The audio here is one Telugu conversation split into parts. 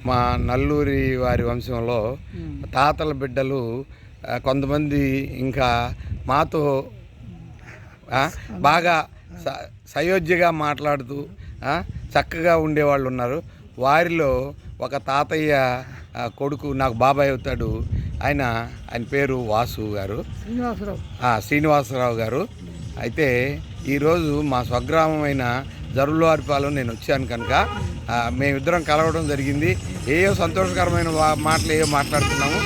మా నల్లూరి వారి వంశంలో తాతల బిడ్డలు కొంతమంది ఇంకా మాతో బాగా సయోధ్యగా మాట్లాడుతూ చక్కగా ఉండేవాళ్ళు ఉన్నారు. వారిలో ఒక తాతయ్య కొడుకు నాకు బాబాయ్ అవుతాడు. ఆయన పేరు వాసు గారు, శ్రీనివాసరావు గారు. అయితే ఈరోజు మా స్వగ్రామమైన జరులవారిపాలెం నేను వచ్చాను కనుక మేమిద్దరం కలవడం జరిగింది. ఏయో సంతోషకరమైన మాటలు ఏవో మాట్లాడుతున్నాము.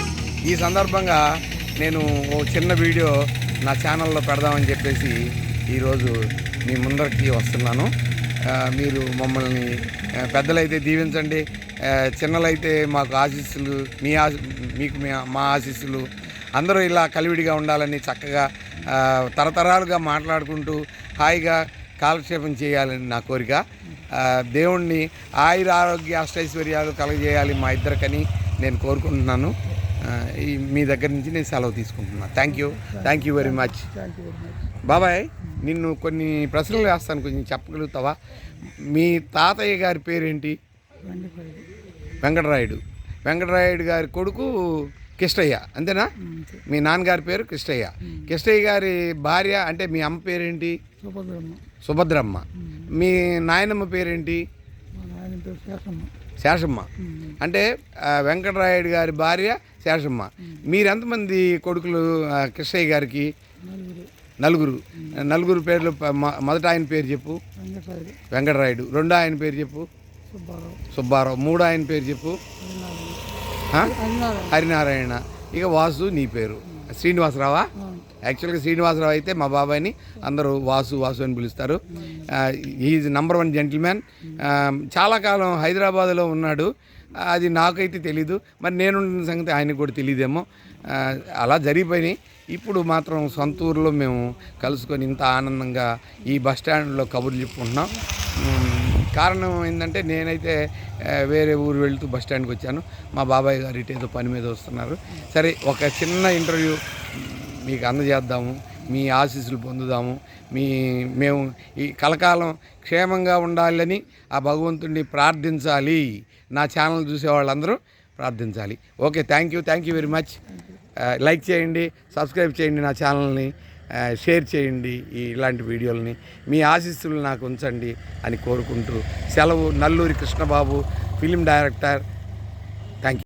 ఈ సందర్భంగా నేను ఓ చిన్న వీడియో నా ఛానల్లో పెడదామని చెప్పేసి ఈరోజు మీ ముందరికి వస్తున్నాను. మీరు మమ్మల్ని పెద్దలైతే దీవించండి, చిన్నలైతే మాకు ఆశీస్సులు, మీకు మా ఆశీస్సులు. అందరూ ఇలా కలివిడిగా ఉండాలని, చక్కగా తరతరాలుగా మాట్లాడుకుంటూ హాయిగా కాలక్షేపం చేయాలని నా కోరిక. దేవుణ్ణి ఆయుర ఆరోగ్య అష్టైశ్వర్యాలు కలగజేయాలి మా ఇద్దరికని నేను కోరుకుంటున్నాను. మీ దగ్గర నుంచి నేను సెలవు తీసుకుంటున్నాను. Thank you very much. బాబాయ్, నిన్ను కొన్ని ప్రశ్నలు వేస్తాను, కొంచెం చెప్పగలుగుతావా? మీ తాతయ్య గారి పేరేంటి? వెంకటరాయుడు గారి కొడుకు కిష్టయ్య, అంతేనా? మీ నాన్నగారి పేరు కిష్టయ్య. కిష్టయ్య గారి భార్య అంటే మీ అమ్మ పేరేంటి? సుభద్రమ్మ. మీ నాయనమ్మ పేరేంటి? శేషమ్మ. అంటే వెంకటరాయుడు గారి భార్య శేషమ్మ. మీరెంతమంది కొడుకులు కిష్టయ్య గారికి? నలుగురు పేర్లు. మొదట ఆయన పేరు చెప్పు. వెంకటరాయుడు. రెండో ఆయన పేరు చెప్పు. సుబ్బారావు. మూడో ఆయన పేరు చెప్పు. హరినారాయణ. ఇక వాసు నీ పేరు శ్రీనివాసరావా? యాక్చువల్గా శ్రీనివాసరావు అయితే మా బాబాయ్ని అందరూ వాసు అని పిలుస్తారు. Is number 1 gentleman. చాలా కాలం హైదరాబాద్లో ఉన్నాడు, అది నాకైతే తెలీదు. మరి నేనున్న సంగతి ఆయనకు కూడా తెలియదేమో. అలా జరిగిపోయినాయి. ఇప్పుడు మాత్రం సొంత ఊరిలో మేము కలుసుకొని ఇంత ఆనందంగా ఈ బస్టాండ్లో కబుర్లు చెప్పుకుంటున్నాం. కారణం ఏంటంటే నేనైతే వేరే ఊరు వెళ్తూ బస్టాండ్కి వచ్చాను. మా బాబాయ్ గారు ఇటు ఏదో పని మీద వస్తున్నారు. సరే, ఒక చిన్న ఇంటర్వ్యూ మీకు అందజేద్దాము, మీ ఆశీస్సులు పొందుదాము. మేము ఈ కలకాలం క్షేమంగా ఉండాలని ఆ భగవంతుడిని ప్రార్థించాలి. నా ఛానల్ చూసే వాళ్ళందరూ ప్రార్థించాలి. Okay, thank you very much. Like చేయండి, సబ్స్క్రైబ్ చేయండి నా ఛానల్ని, షేర్ చేయండి ఇలాంటి వీడియోలని. మీ ఆశీస్సులు నాకు ఉంచండి అని కోరుకుంటూ సెలవు. Nalluri Krishnababu, film director.